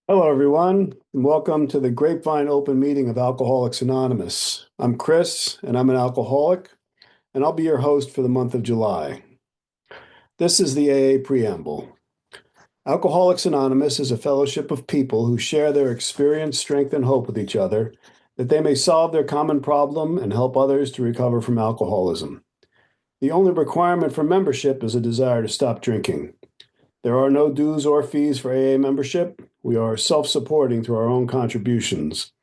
Hello, everyone, and welcome to the Grapevine Open Meeting of Alcoholics Anonymous. I'm Chris, and I'm an alcoholic, and I'll be your host for the month of July. This is the AA Preamble. Alcoholics Anonymous is a fellowship of people who share their experience, strength, and hope with each other, that they may solve their common problem and help others to recover from alcoholism. The only requirement for membership is a desire to stop drinking. There are no dues or fees for AA membership. We are self-supporting through our own contributions.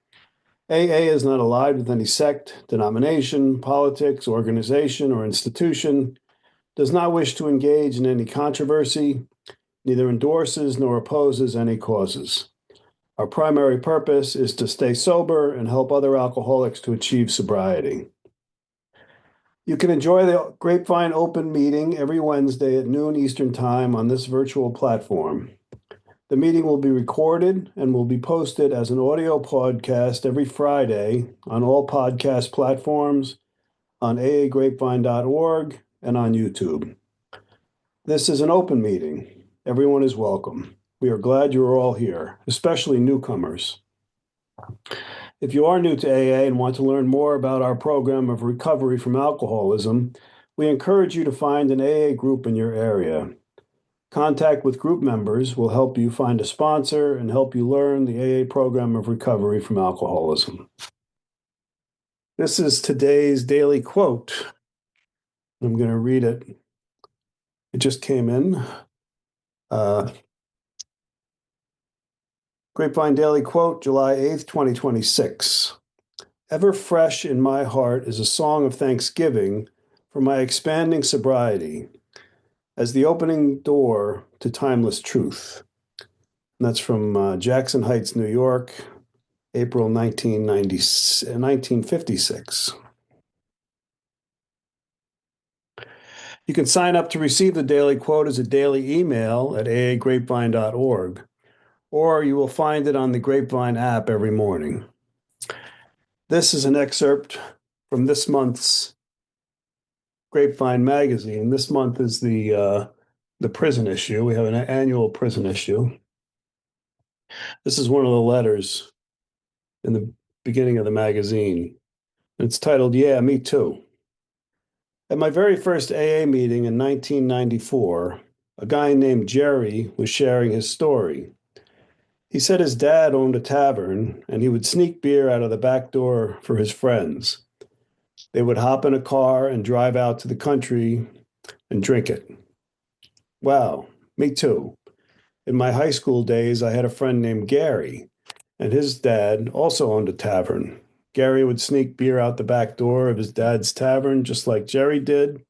AA is not allied with any sect, denomination, politics, organization, or institution, does not wish to engage in any controversy, neither endorses nor opposes any causes. Our primary purpose is to stay sober and help other alcoholics to achieve sobriety. You can enjoy the Grapevine Open Meeting every Wednesday at noon Eastern Time on this virtual platform. The meeting will be recorded and will be posted as an audio podcast every Friday on all podcast platforms, on aagrapevine.org, and on YouTube. This is an open meeting. Everyone is welcome. We are glad you are all here, especially newcomers. If you are new to AA and want to learn more about our program of recovery from alcoholism, we encourage you to find an AA group in your area. Contact with group members will help you find a sponsor and help you learn the AA program of recovery from alcoholism. This is today's daily quote. I'm going to read it. It just came in. Grapevine Daily Quote, July 8th, 2026. Ever fresh in my heart is a song of thanksgiving for my expanding sobriety as the opening door to timeless truth. And that's from Jackson Heights, New York, April 1956. You can sign up to receive the daily quote as a daily email at aagrapevine.org, or you will find it on the Grapevine app every morning. This is an excerpt from this month's Grapevine magazine. This month is the prison issue. We have an annual prison issue. This is one of the letters in the beginning of the magazine. It's titled, "Yeah, Me Too." At my very first AA meeting in 1994, a guy named Jerry was sharing his story. He said his dad owned a tavern and he would sneak beer out of the back door for his friends. They would hop in a car and drive out to the country and drink it. Wow, me too. In my high school days, I had a friend named Gary, and his dad also owned a tavern. Gary would sneak beer out the back door of his dad's tavern, just like Jerry did.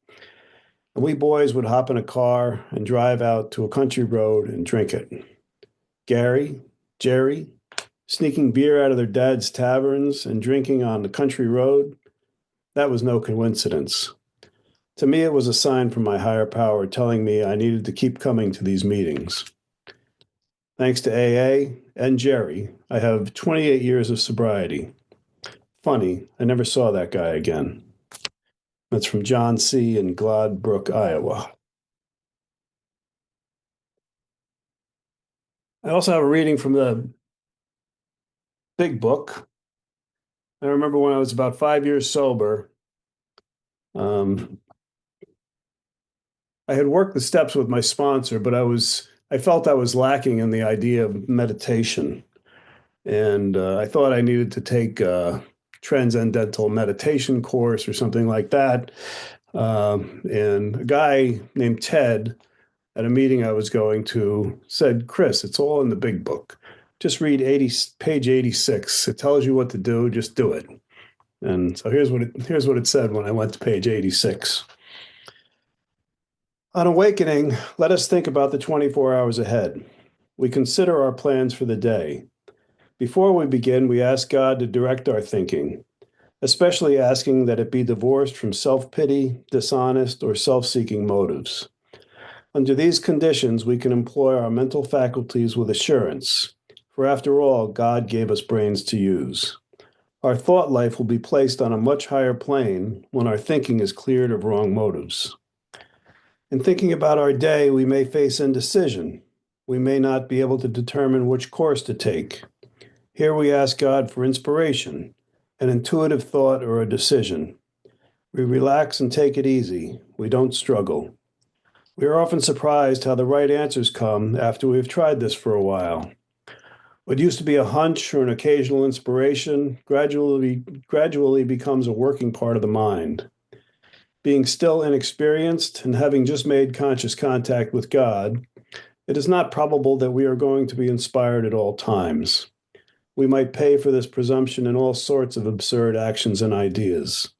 And we boys would hop in a car and drive out to a country road and drink it. Gary, Jerry, sneaking beer out of their dad's taverns and drinking on the country road, that was no coincidence. To me, it was a sign from my higher power telling me I needed to keep coming to these meetings. Thanks to AA and Jerry, I have 28 years of sobriety. Funny, I never saw that guy again. That's from John C. in Gladbrook, Iowa. I also have a reading from the big book. I remember when I was about 5 years sober, I had worked the steps with my sponsor, but I felt I was lacking in the idea of meditation. And I thought I needed to take a transcendental meditation course or something like that. And a guy named Ted at a meeting I was going to said, "Chris, it's all in the big book. Just read page 86. It tells you what to do. Just do it." And so here's what it said when I went to page 86. On awakening, let us think about the 24 hours ahead. We consider our plans for the day. Before we begin, we ask God to direct our thinking, especially asking that it be divorced from self-pity, dishonest, or self-seeking motives. Under these conditions, we can employ our mental faculties with assurance, for after all, God gave us brains to use. Our thought life will be placed on a much higher plane when our thinking is cleared of wrong motives. In thinking about our day, we may face indecision. we may not be able to determine which course to take. Here we ask God for inspiration, an intuitive thought, or a decision. We relax and take it easy. We don't struggle. We are often surprised how the right answers come after we've tried this for a while. What used to be a hunch or an occasional inspiration gradually becomes a working part of the mind. Being still inexperienced and having just made conscious contact with God, it is not probable that we are going to be inspired at all times. We might pay for this presumption in all sorts of absurd actions and ideas.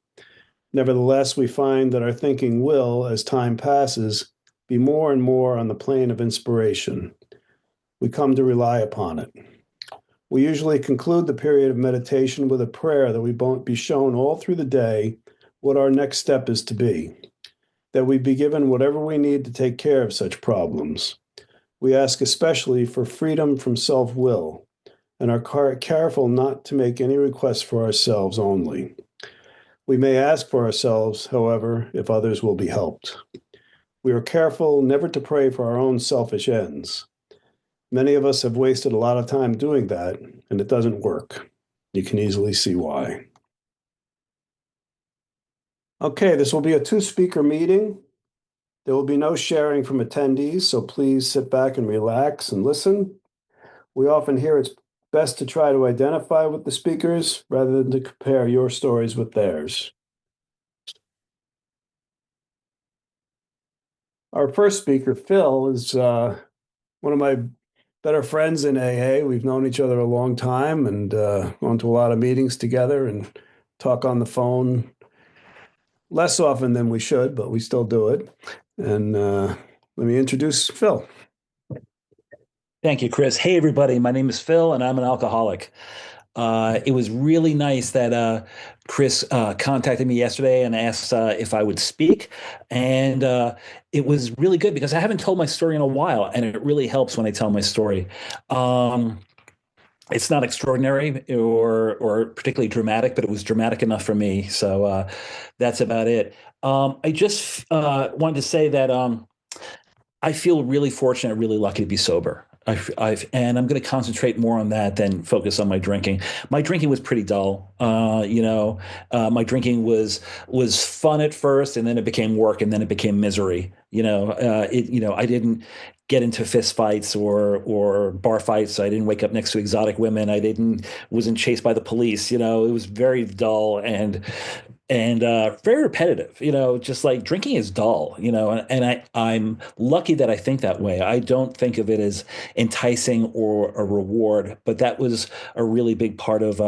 Nevertheless, we find that our thinking will, as time passes, be more and more on the plane of inspiration. We come to rely upon it. We usually conclude the period of meditation with a prayer that we be shown all through the day what our next step is to be, that we be given whatever we need to take care of such problems. We ask especially for freedom from self-will and are careful not to make any requests for ourselves only. We may ask for ourselves, however, if others will be helped. We are careful never to pray for our own selfish ends. Many of us have wasted a lot of time doing that, and it doesn't work. You can easily see why. Okay, this will be a two-speaker meeting. There will be no sharing from attendees, so please sit back and relax and listen. We often hear it's best to try to identify with the speakers rather than to compare your stories with theirs. Our first speaker, Phil, is one of my better friends in AA. We've known each other a long time and gone to a lot of meetings together and talk on the phone less often than we should, but we still do it. And let me introduce Phil. Thank you, Chris. Hey, everybody. My name is Phil, and I'm an alcoholic. It was really nice that Chris contacted me yesterday and asked if I would speak. And it was really good because I haven't told my story in a while, and it really helps when I tell my story. It's not extraordinary or particularly dramatic, but it was dramatic enough for me. So that's about it. I just wanted to say that I feel really fortunate, really lucky to be sober. And I'm going to concentrate more on that than focus on my drinking. My drinking was pretty dull. My drinking was fun at first, and then it became work, and then it became misery. I didn't get into fist fights or bar fights. I didn't wake up next to exotic women. Wasn't chased by the police. It was very dull and very repetitive, just like drinking is dull, and I'm lucky that I think that way. I don't think of it as enticing or a reward, but that was a really big part of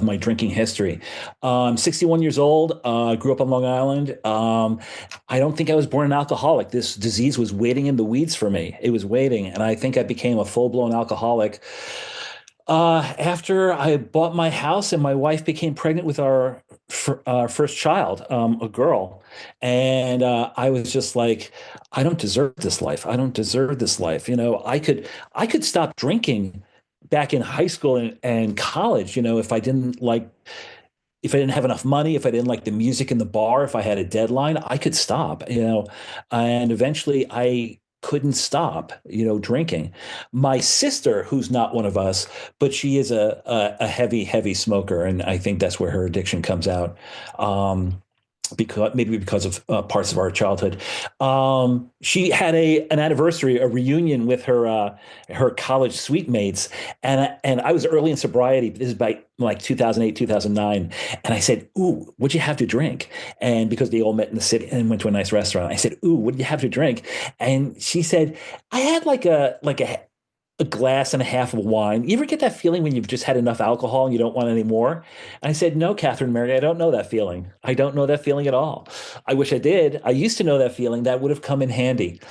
my drinking history. 61 years old, grew up on Long Island. I don't think I was born an alcoholic. This disease was waiting in the weeds for me. It was waiting, and I think I became a full-blown alcoholic after I bought my house and my wife became pregnant with our first child, a girl. And I was just like, I don't deserve this life. I don't deserve this life. I could stop drinking back in high school and college, if I didn't have enough money, if I didn't like the music in the bar, if I had a deadline, I could stop, and eventually I couldn't stop, drinking. My sister, who's not one of us, but she is a heavy, heavy smoker. And I think that's where her addiction comes out. Because of parts of our childhood. She had an anniversary, a reunion with her college suite mates, and I was early in sobriety. This is by like 2008, 2009, and I said, "Ooh, what'd you have to drink?" And because they all met in the city and went to a nice restaurant, I said, "Ooh, what did you have to drink?" And she said, "I had like a glass and a half of wine. You ever get that feeling when you've just had enough alcohol and you don't want any more?" And I said, "No, Catherine Mary, I don't know that feeling. I don't know that feeling at all. I wish I did. I used to know that feeling. That would have come in handy."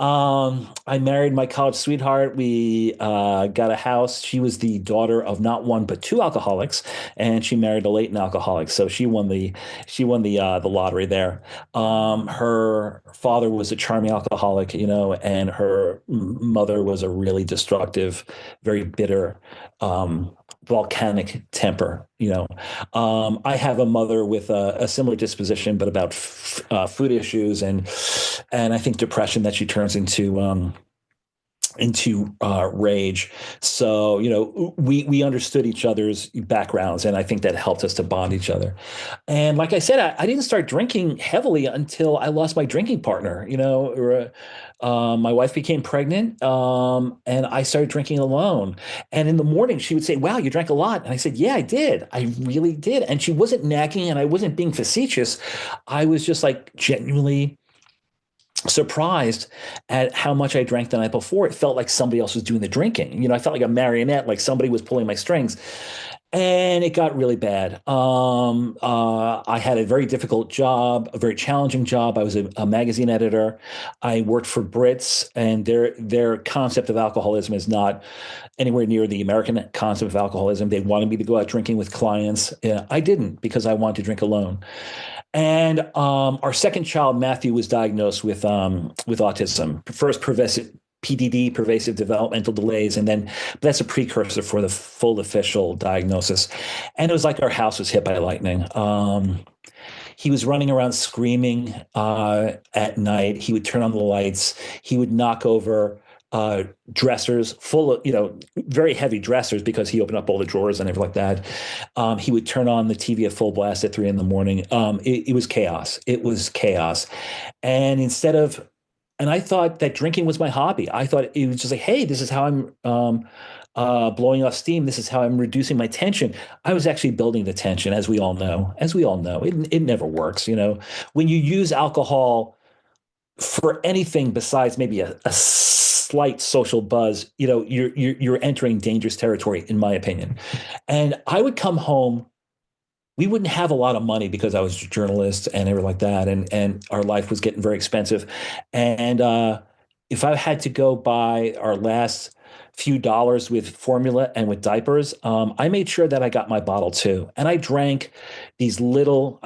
I married my college sweetheart. We got a house. She was the daughter of not one but two alcoholics, and she married a latent alcoholic. So she won the lottery there. Her father was a charming alcoholic, and her mother was a really destructive, very bitter, volcanic temper. I have a mother with a similar disposition, but about food issues and I think depression that she turns into rage. So, we understood each other's backgrounds, and I think that helped us to bond each other. And like I said, I didn't start drinking heavily until I lost my drinking partner. My wife became pregnant, and I started drinking alone. And in the morning, she would say, "Wow, you drank a lot." And I said, "Yeah, I did. I really did." And she wasn't nagging, and I wasn't being facetious. I was just like genuinely surprised at how much I drank the night before. It felt like somebody else was doing the drinking. I felt like a marionette, like somebody was pulling my strings. And it got really bad. I had a very difficult job, a very challenging job. I was a magazine editor. I worked for Brits, and their concept of alcoholism is not anywhere near the American concept of alcoholism. They wanted me to go out drinking with clients. I didn't, because I wanted to drink alone. And our second child, Matthew, was diagnosed with autism. First, pervasive PDD, pervasive developmental delays, and then that's a precursor for the full official diagnosis. And it was like our house was hit by lightning. He was running around screaming at night. He would turn on the lights. He would knock over dressers full of, very heavy dressers, because he opened up all the drawers and everything like that. He would turn on the TV at full blast at 3 a.m. It was chaos. It was chaos. And and I thought that drinking was my hobby. I thought it was just like, hey, this is how I'm blowing off steam. This is how I'm reducing my tension. I was actually building the tension, as we all know. As we all know, it never works. When you use alcohol for anything besides maybe a slight social buzz, you're entering dangerous territory, in my opinion. And I would come home. We wouldn't have a lot of money because I was a journalist and everything like that, and our life was getting very expensive. And if I had to go buy our last few dollars with formula and with diapers, I made sure that I got my bottle too. And I would drink these little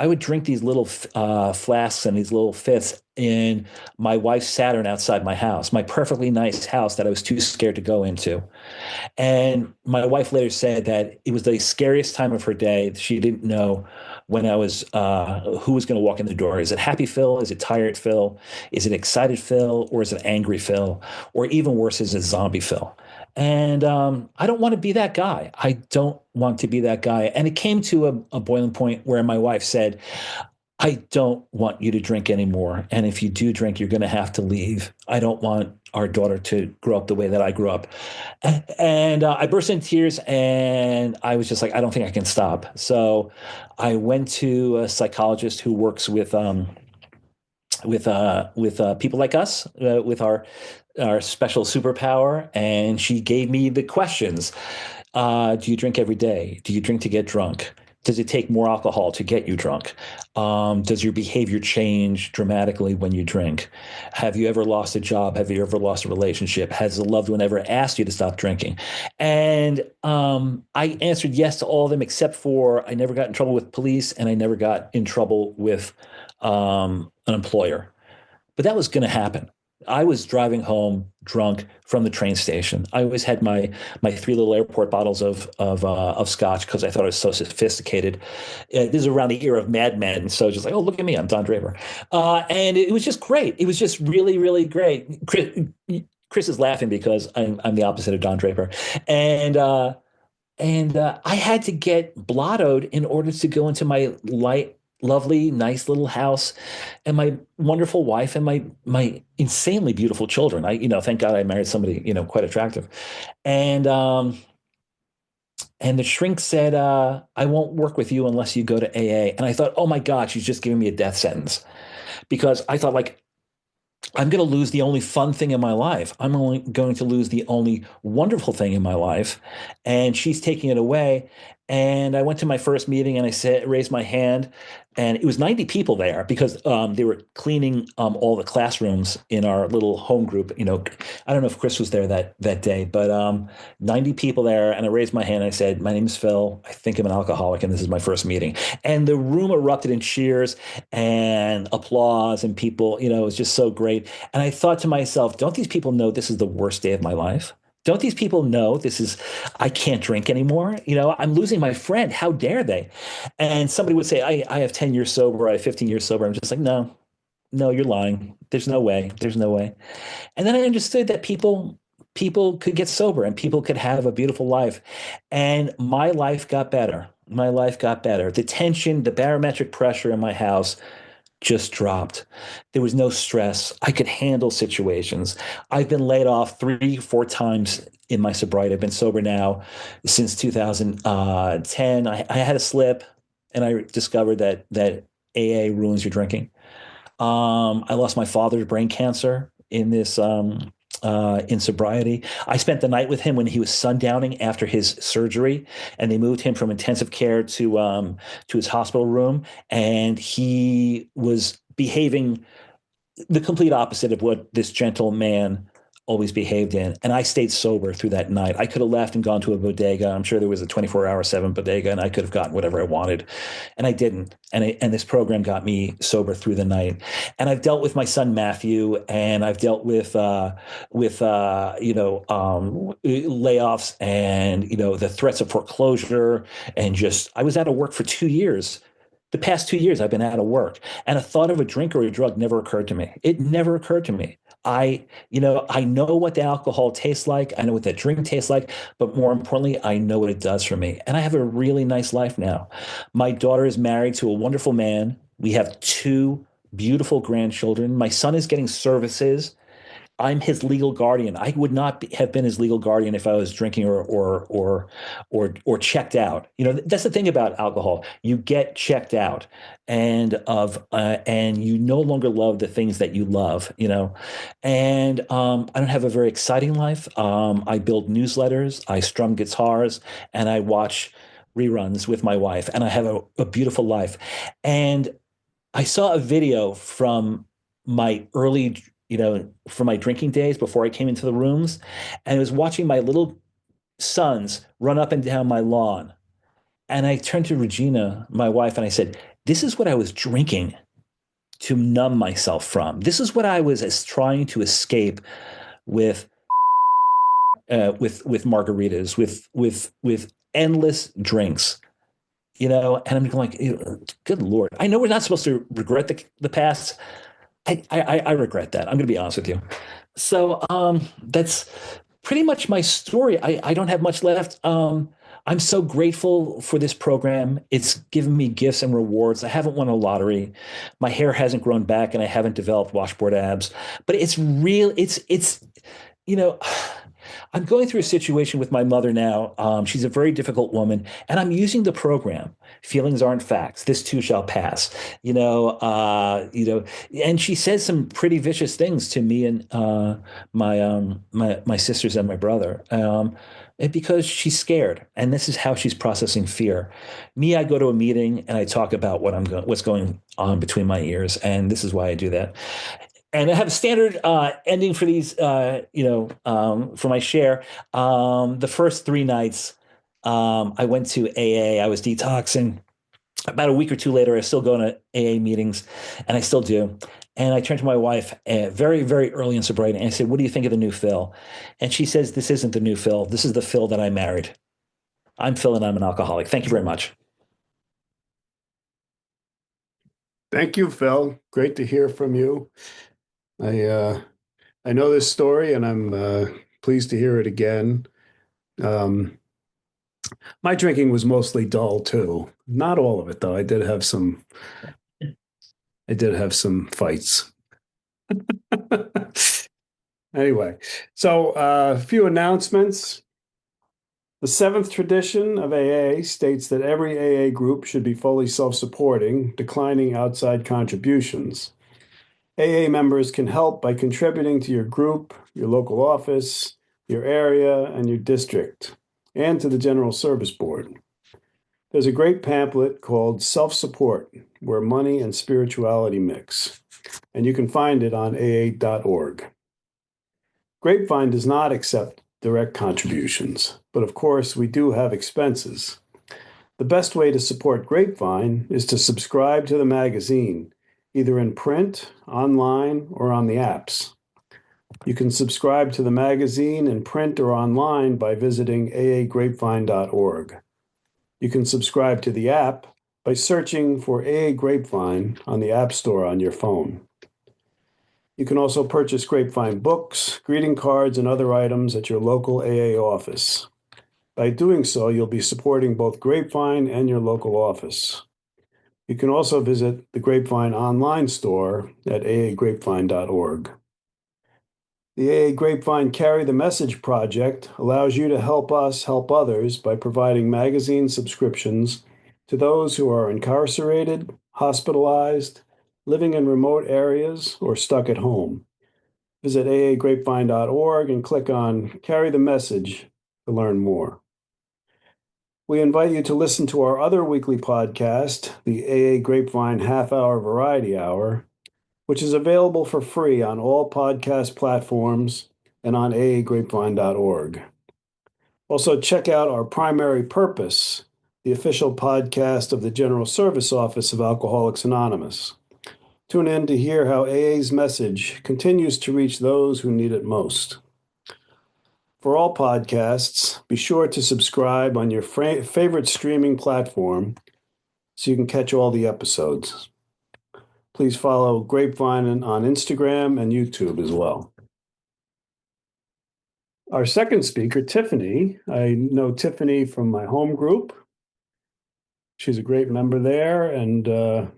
flasks and these little fifths in my wife's Saturn outside my house, my perfectly nice house that I was too scared to go into. And my wife later said that it was the scariest time of her day. She didn't know when I was who was going to walk in the door. Is it happy Phil? Is it tired Phil? Is it excited Phil? Or is it angry Phil? Or even worse, is it zombie Phil? And I don't want to be that guy. I don't want to be that guy. And it came to a boiling point where my wife said, I don't want you to drink anymore. And if you do drink, you're going to have to leave. I don't want our daughter to grow up the way that I grew up. And I burst into tears, and I was just like, I don't think I can stop. So I went to a psychologist who works with people like us, with our special superpower, and she gave me the questions. Do you drink every day? Do you drink to get drunk? Does it take more alcohol to get you drunk? Does your behavior change dramatically when you drink? Have you ever lost a job? Have you ever lost a relationship? Has a loved one ever asked you to stop drinking? And I answered yes to all of them, except for I never got in trouble with police, and I never got in trouble with an employer. But that was going to happen. I was driving home drunk from the train station. I always had my three little airport bottles of scotch because I thought I was so sophisticated. This is around the era of Mad Men, and so just like, oh, look at me, I'm Don Draper, and it was just great. It was just really, really great. Chris is laughing because I'm the opposite of Don Draper, and I had to get blottoed in order to go into my lovely, nice little house, and my wonderful wife, and my insanely beautiful children. Thank God I married somebody, quite attractive. And and the shrink said, I won't work with you unless you go to AA. And I thought, oh my God, she's just giving me a death sentence. Because I thought, like, I'm going to lose the only fun thing in my life. I'm only going to lose the only wonderful thing in my life. And she's taking it away. And I went to my first meeting, and raised my hand, and it was 90 people there because they were cleaning all the classrooms in our little home group. I don't know if Chris was there that day, but 90 people there. And I raised my hand, and I said, my name is Phil. I think I'm an alcoholic, and this is my first meeting. And the room erupted in cheers and applause, and people, it was just so great. And I thought to myself, don't these people know this is the worst day of my life? Don't these people know I can't drink anymore? I'm losing my friend. How dare they? And somebody would say, I have 10 years sober. I have 15 years sober. I'm just like, no, you're lying. There's no way. There's no way. And then I understood that people people could get sober and people could have a beautiful life. And my life got better. My life got better. The tension, the barometric pressure in my house just dropped. There was no stress. I could handle situations. I've been laid off 3, 4 times in my sobriety. I've been sober now since 2010. I had a slip, and I discovered that AA ruins your drinking. I lost my father's brain cancer in this in sobriety. I spent the night with him when he was sundowning after his surgery, and they moved him from intensive care to his hospital room, and he was behaving the complete opposite of what this gentle man always behaved in. And I stayed sober through that night. I could have left and gone to a bodega. I'm sure there was a 24-hour/7 bodega, and I could have gotten whatever I wanted. And I didn't. And this program got me sober through the night. And I've dealt with my son Matthew, and I've dealt with layoffs, and the threats of foreclosure, and just I was out of work for 2 years. The past 2 years, I've been out of work, and a thought of a drink or a drug never occurred to me. It never occurred to me. I know what the alcohol tastes like. I know what that drink tastes like, but more importantly, I know what it does for me. And I have a really nice life now. My daughter is married to a wonderful man. We have two beautiful grandchildren. My son is getting services. I'm his legal guardian. I would not have been his legal guardian if I was drinking or checked out. That's the thing about alcohol. You get checked out, and you no longer love the things that you love. And I don't have a very exciting life. I build newsletters, I strum guitars, and I watch reruns with my wife, and I have a beautiful life. And I saw a video from my early, from my drinking days before I came into the rooms, and I was watching my little sons run up and down my lawn. And I turned to Regina, my wife, and I said, "This is what I was drinking to numb myself from. This is what I was trying to escape with, with margaritas, with endless drinks." And I'm like, good Lord. I know we're not supposed to regret the past. I regret that. I'm going to be honest with you. So that's pretty much my story. I don't have much left. I'm so grateful for this program. It's given me gifts and rewards. I haven't won a lottery. My hair hasn't grown back, and I haven't developed washboard abs. But it's real. You know, I'm going through a situation with my mother now. She's a very difficult woman, and I'm using the program. Feelings aren't facts. This too shall pass. And she says some pretty vicious things to me and my sisters and my brother. Because she's scared, and this is how she's processing fear. Me, I go to a meeting and I talk about what's going on between my ears, and this is why I do that. And I have a standard ending for these, for my share. The first 3 nights, I went to AA. I was detoxing. About a week or two later, I was still going to AA meetings, and I still do. And I turned to my wife very, very early in sobriety, and I said, "What do you think of the new Phil?" And she says, "This isn't the new Phil. This is the Phil that I married. I'm Phil, and I'm an alcoholic." Thank you very much. Thank you, Phil. Great to hear from you. I know this story, and I'm pleased to hear it again. Um, my drinking was mostly dull too. Not all of it, though. I did have some fights. Anyway, so a few announcements. The seventh tradition of AA states that every AA group should be fully self-supporting, declining outside contributions. AA members can help by contributing to your group, your local office, your area, and your district, and to the General Service Board. There's a great pamphlet called Self-Support, where money and spirituality mix, and you can find it on aa.org. Grapevine does not accept direct contributions, but of course, we do have expenses. The best way to support Grapevine is to subscribe to the magazine, either in print, online, or on the apps. You can subscribe to the magazine in print or online by visiting aagrapevine.org. You can subscribe to the app by searching for AA Grapevine on the App Store on your phone. You can also purchase Grapevine books, greeting cards, and other items at your local AA office. By doing so, you'll be supporting both Grapevine and your local office. You can also visit the Grapevine online store at aagrapevine.org. The AA Grapevine Carry the Message project allows you to help us help others by providing magazine subscriptions to those who are incarcerated, hospitalized, living in remote areas, or stuck at home. Visit aagrapevine.org and click on Carry the Message to learn more. We invite you to listen to our other weekly podcast, the AA Grapevine Half Hour Variety Hour, which is available for free on all podcast platforms and on aagrapevine.org. Also, check out our Primary Purpose, the official podcast of the General Service Office of Alcoholics Anonymous. Tune in to hear how AA's message continues to reach those who need it most. For all podcasts, be sure to subscribe on your favorite streaming platform so you can catch all the episodes. Please follow Grapevine on Instagram and YouTube as well. Our second speaker, Tiffany. I know Tiffany from my home group. She's a great member there, and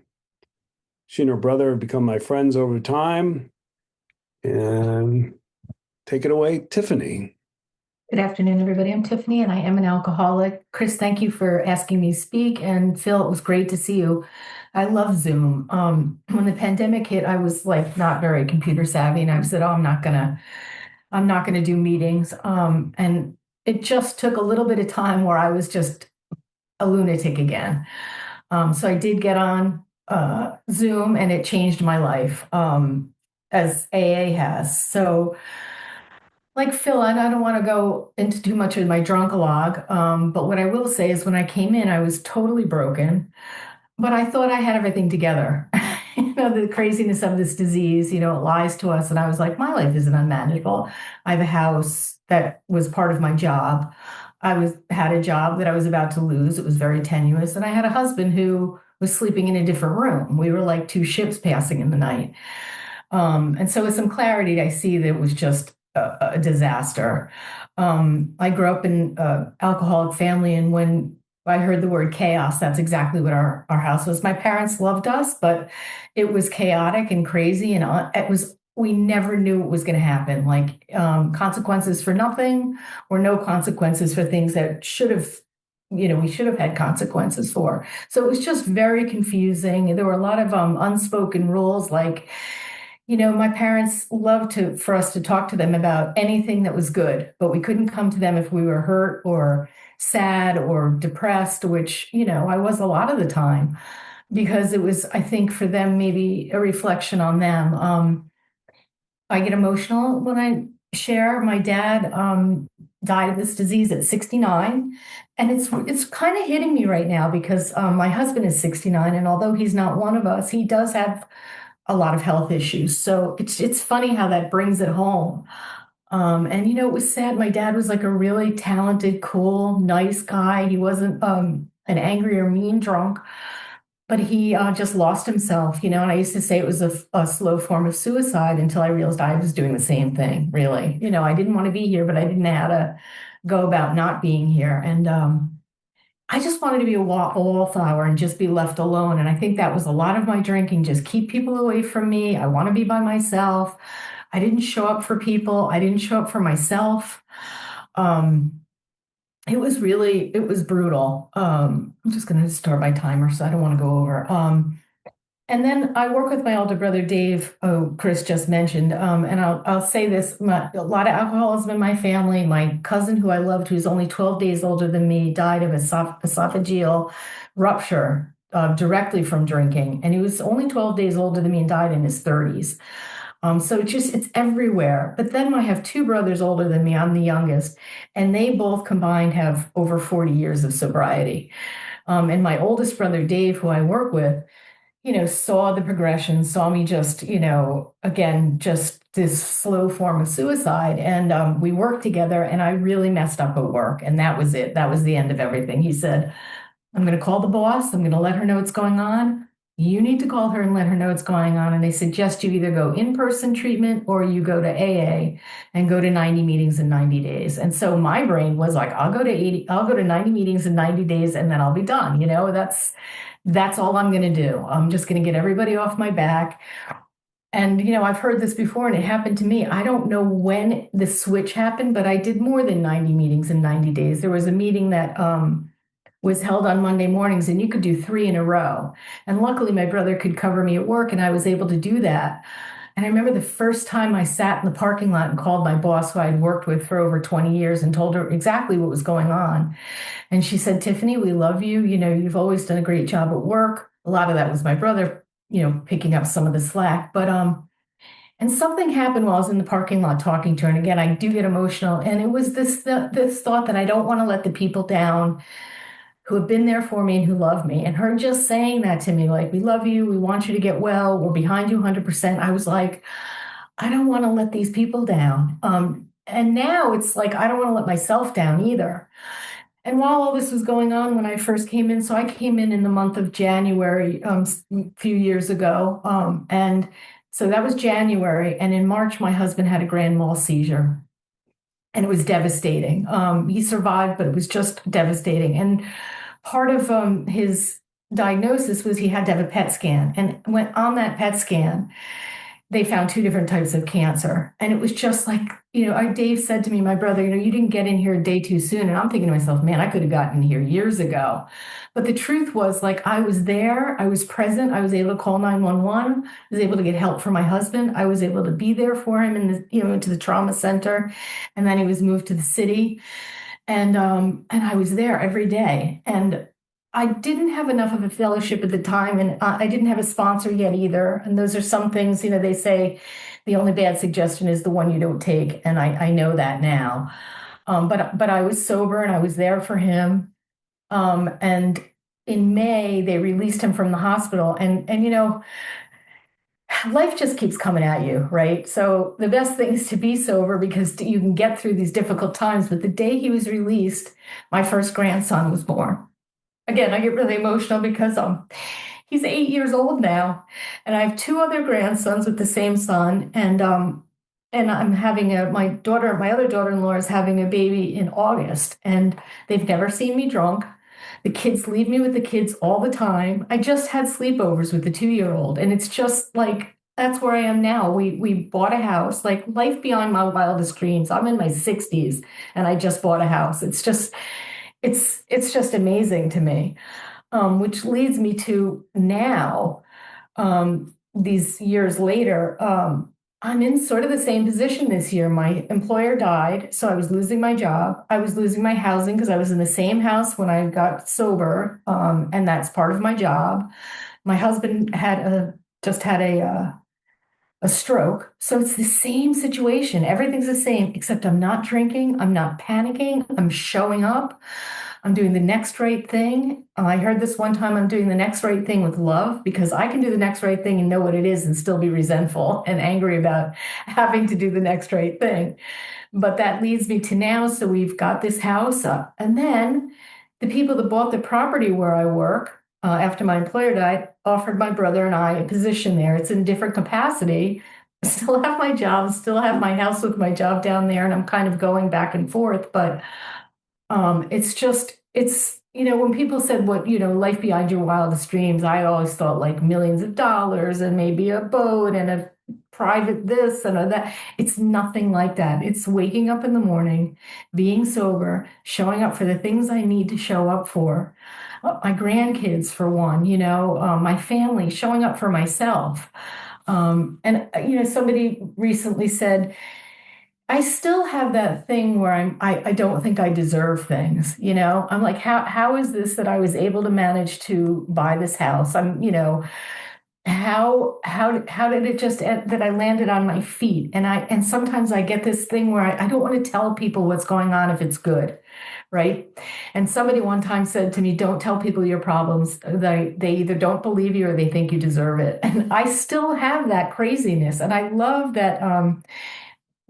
she and her brother have become my friends over time. And take it away, Tiffany. Good afternoon, everybody. I'm Tiffany, and I am an alcoholic. Chris, thank you for asking me to speak. And Phil, it was great to see you. I love Zoom. When the pandemic hit, I was like not very computer savvy, and I said, "Oh, I'm not gonna do meetings." And it just took a little bit of time where I was just a lunatic again. So I did get on Zoom, and it changed my life, as AA has. So. Like Phil, and I don't want to go into too much of my drunkalog, but what I will say is when I came in, I was totally broken, but I thought I had everything together. The craziness of this disease, it lies to us. And I was like, my life isn't unmanageable. I have a house that was part of my job. Had a job that I was about to lose. It was very tenuous. And I had a husband who was sleeping in a different room. We were like two ships passing in the night. And so with some clarity, I see that it was just a disaster. I grew up in an alcoholic family, and when I heard the word chaos, that's exactly what our house was. My parents loved us, but it was chaotic and crazy, and we never knew what was going to happen. Like consequences for nothing, or no consequences for things that we should have had consequences for. So it was just very confusing. There were a lot of unspoken rules, like. My parents loved for us to talk to them about anything that was good, but we couldn't come to them if we were hurt or sad or depressed, which, I was a lot of the time, because it was, I think, for them, maybe a reflection on them. I get emotional when I share. My dad died of this disease at 69, and it's kind of hitting me right now because my husband is 69, and although he's not one of us, he does have a lot of health issues. So it's funny how that brings it home. And it was sad. My dad was like a really talented, cool, nice guy. He wasn't an angry or mean drunk, but he just lost himself, and I used to say it was a slow form of suicide until I realized I was doing the same thing, really. I didn't want to be here, but I didn't know how to go about not being here. And I just wanted to be a wallflower and just be left alone. And I think that was a lot of my drinking, just keep people away from me. I want to be by myself. I didn't show up for people. I didn't show up for myself. It was brutal. I'm just going to start my timer, so I don't want to go over. And then I work with my older brother, Dave, Chris just mentioned, and I'll say this, a lot of alcoholism in my family. My cousin, who I loved, who's only 12 days older than me, died of esophageal rupture directly from drinking. And he was only 12 days older than me and died in his 30s. So it's everywhere. But then I have two brothers older than me. I'm the youngest, and they both combined have over 40 years of sobriety. And my oldest brother, Dave, who I work with, saw the progression, saw me just, again, just this slow form of suicide. And we worked together, and I really messed up at work. And that was it. That was the end of everything. He said, I'm going to call the boss. I'm going to let her know what's going on. you need to call her and let her know what's going on. And they suggest you either go in-person treatment or you go to AA and go to 90 meetings in 90 days. And so my brain was like, I'll go to 90 meetings in 90 days and then I'll be done. That's all I'm going to do. I'm just going to get everybody off my back. And, I've heard this before and it happened to me. I don't know when the switch happened, but I did more than 90 meetings in 90 days. There was a meeting that was held on Monday mornings and you could do 3 in a row. And luckily my brother could cover me at work and I was able to do that. And I remember the first time I sat in the parking lot and called my boss, who I'd worked with for over 20 years, and told her exactly what was going on. And she said, Tiffany, we love you. You've always done a great job at work. A lot of that was my brother, picking up some of the slack. But and something happened while I was in the parking lot talking to her. And again, I do get emotional. And it was this thought that I don't want to let the people down who have been there for me and who love me. And her just saying that to me, like, we love you, we want you to get well, we're behind you 100%. I was like, I don't want to let these people down. And now it's like, I don't want to let myself down either. And while all this was going on, when I first came in, so I came in the month of January, a few years ago. And so that was January. And in March, my husband had a grand mal seizure. And it was devastating. He survived, but it was just devastating. And part of his diagnosis was he had to have a PET scan. And when on that PET scan, they found 2 different types of cancer. And it was just like, Dave said to me, my brother, you didn't get in here a day too soon. And I'm thinking to myself, man, I could have gotten here years ago. But the truth was, like, I was there, I was present, I was able to call 911, I was able to get help for my husband, I was able to be there for him into the trauma center. And then he was moved to the city. And I was there every day. And I didn't have enough of a fellowship at the time, and I didn't have a sponsor yet either. And those are some things, they say the only bad suggestion is the one you don't take. And I know that now. But I was sober and I was there for him. And in May, they released him from the hospital. And life just keeps coming at you, right? So the best thing is to be sober because you can get through these difficult times. But the day he was released, my first grandson was born. Again, I get really emotional because he's 8 years old now, and I have 2 other grandsons with the same son, and I'm having my other daughter-in-law is having a baby in August, and they've never seen me drunk. The kids leave me with the kids all the time. I just had sleepovers with the 2-year-old, and it's just like that's where I am now. We bought a house, like life beyond my wildest dreams. I'm in my 60s, and I just bought a house. It's just amazing to me, which leads me to now, these years later, I'm in sort of the same position this year. My employer died, so I was losing my job. I was losing my housing because I was in the same house when I got sober, and that's part of my job. My husband just had a stroke. So it's the same situation. Everything's the same, except I'm not drinking. I'm not panicking. I'm showing up. I'm doing the next right thing. I heard this one time, I'm doing the next right thing with love, because I can do the next right thing and know what it is and still be resentful and angry about having to do the next right thing. But that leads me to now. So we've got this house up. And then the people that bought the property where I work, after my employer died, offered my brother and I a position there. It's in a different capacity. I still have my job, still have my house with my job down there, and I'm kind of going back and forth. But when people said life beyond your wildest dreams, I always thought like millions of dollars and maybe a boat and a private this and a that. It's nothing like that. It's waking up in the morning, being sober, showing up for the things I need to show up for. My grandkids, for one, my family, showing up for myself. Somebody recently said, I still have that thing where I don't think I deserve things, I'm like, how is this that I was able to manage to buy this house? How did it just end that I landed on my feet? And sometimes I get this thing where I don't want to tell people what's going on if it's good, right? And somebody one time said to me, don't tell people your problems. They either don't believe you or they think you deserve it. And I still have that craziness. And I love that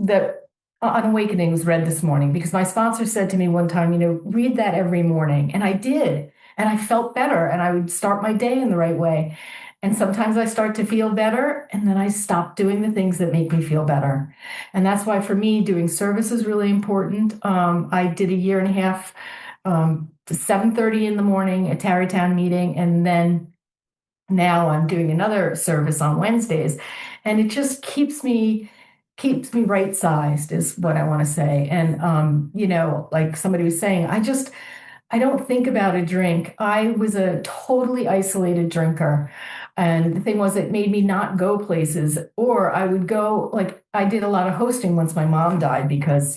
that On Awakening was read this morning, because my sponsor said to me one time, read that every morning. And I did. And I felt better, and I would start my day in the right way. And sometimes I start to feel better, and then I stop doing the things that make me feel better. And that's why for me, doing service is really important. I did a year and a half, 7:30 in the morning, a Tarrytown meeting, and then now I'm doing another service on Wednesdays, and it just keeps me right sized is what I want to say. And like somebody was saying, I don't think about a drink. I was a totally isolated drinker. And the thing was, it made me not go places, or I would go, like, I did a lot of hosting once my mom died because,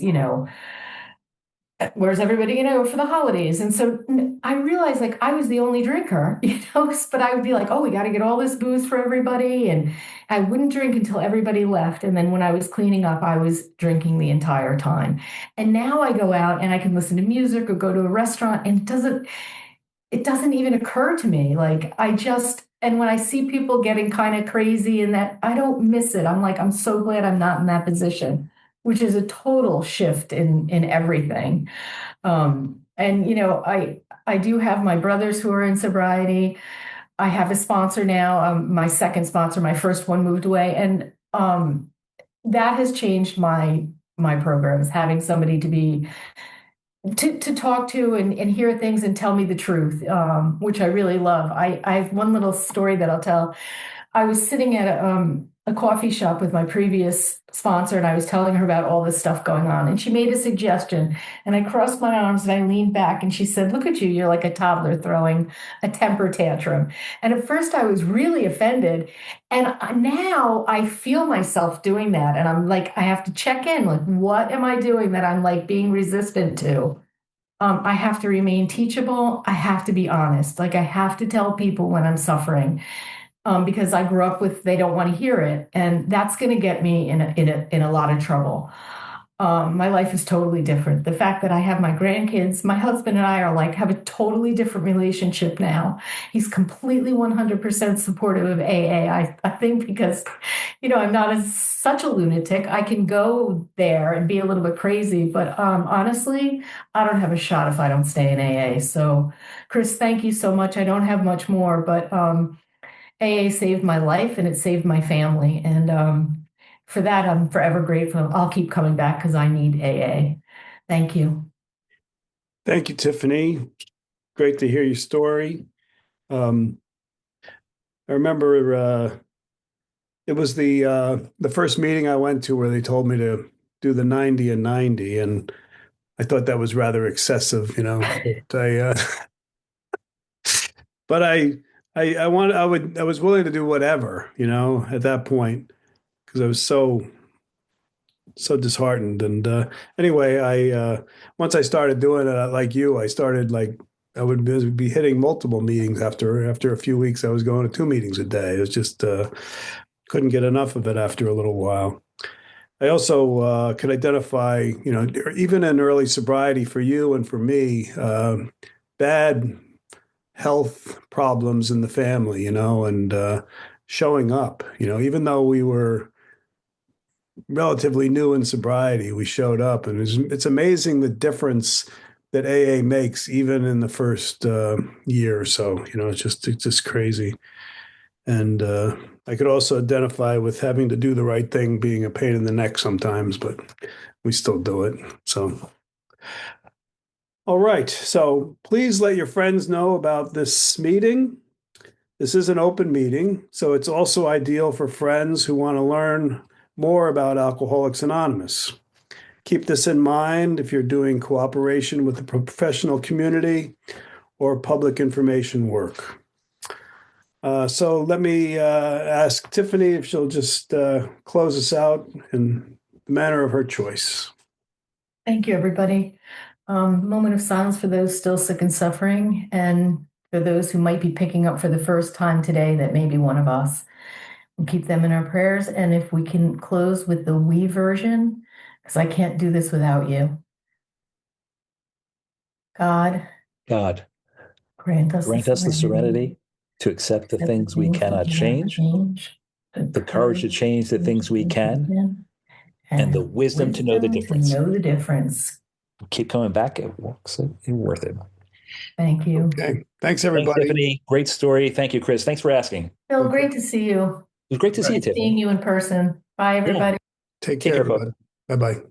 where's everybody going to go for the holidays? And so I realized like I was the only drinker, but I would be like, oh, we got to get all this booze for everybody. And I wouldn't drink until everybody left. And then when I was cleaning up, I was drinking the entire time. And now I go out and I can listen to music or go to a restaurant, and it doesn't even occur to me. Like and when I see people getting kind of crazy and that, I don't miss it. I'm like, I'm so glad I'm not in that position, which is a total shift in everything. And I do have my brothers who are in sobriety. I have a sponsor now. My second sponsor, my first one moved away, and that has changed my programs. Having somebody to talk to and hear things and tell me the truth, which I really love. I have one little story that I'll tell. I was sitting at a coffee shop with my previous sponsor, and I was telling her about all this stuff going on. And she made a suggestion, and I crossed my arms and I leaned back, and she said, "Look at you, you're like a toddler throwing a temper tantrum." And at first I was really offended. And now I feel myself doing that. And I'm like, I have to check in, like, what am I doing that I'm like being resistant to? I have to remain teachable. I have to be honest. Like, I have to tell people when I'm suffering, because I grew up with they don't want to hear it, and that's going to get me in a lot of trouble. My life is totally different. The fact that I have my grandkids, my husband and I are like have a totally different relationship now. He's completely 100% supportive of AA. I think because I'm not such a lunatic. I can go there and be a little bit crazy, but honestly, I don't have a shot if I don't stay in AA. So, Chris, thank you so much. I don't have much more, but AA saved my life and it saved my family. And for that, I'm forever grateful. I'll keep coming back because I need AA. Thank you. Thank you, Tiffany. Great to hear your story. I remember it was the first meeting I went to where they told me to do the 90 and 90, and I thought that was rather excessive, but I was willing to do whatever, at that point, because I was so disheartened. And anyway, I once I started doing it, like you, I started like I would be hitting multiple meetings after a few weeks. I was going to 2 meetings a day. It was just couldn't get enough of it after a little while. I also could identify, even in early sobriety for you and for me, bad health problems in the family, and showing up, even though we were relatively new in sobriety, we showed up, and it's amazing the difference that AA makes even in the first year or so. It's just crazy. And I could also identify with having to do the right thing being a pain in the neck sometimes, but we still do it. So, all right. So please let your friends know about this meeting. This is an open meeting, so it's also ideal for friends who want to learn more about Alcoholics Anonymous. Keep this in mind if you're doing cooperation with the professional community or public information work. So let me ask Tiffany if she'll just close us out in the manner of her choice. Thank you, everybody. Moment of silence for those still sick and suffering, and for those who might be picking up for the first time today that may be one of us. We'll keep them in our prayers. And if we can close with the we version, because I can't do this without you. God, grant us the serenity to accept the things we cannot change, the courage to change the things we can, and the wisdom to know the difference. Keep coming back. It's worth it. Thank you. Okay. Thanks, Thanks, everybody. Tiffany. Great story. Thank you, Chris. Thanks for asking. It Phil, great to see you. was great to see you, Seeing Tiffany. you in person. Bye, everybody. Take Take care, care, folks. everybody. Bye-bye.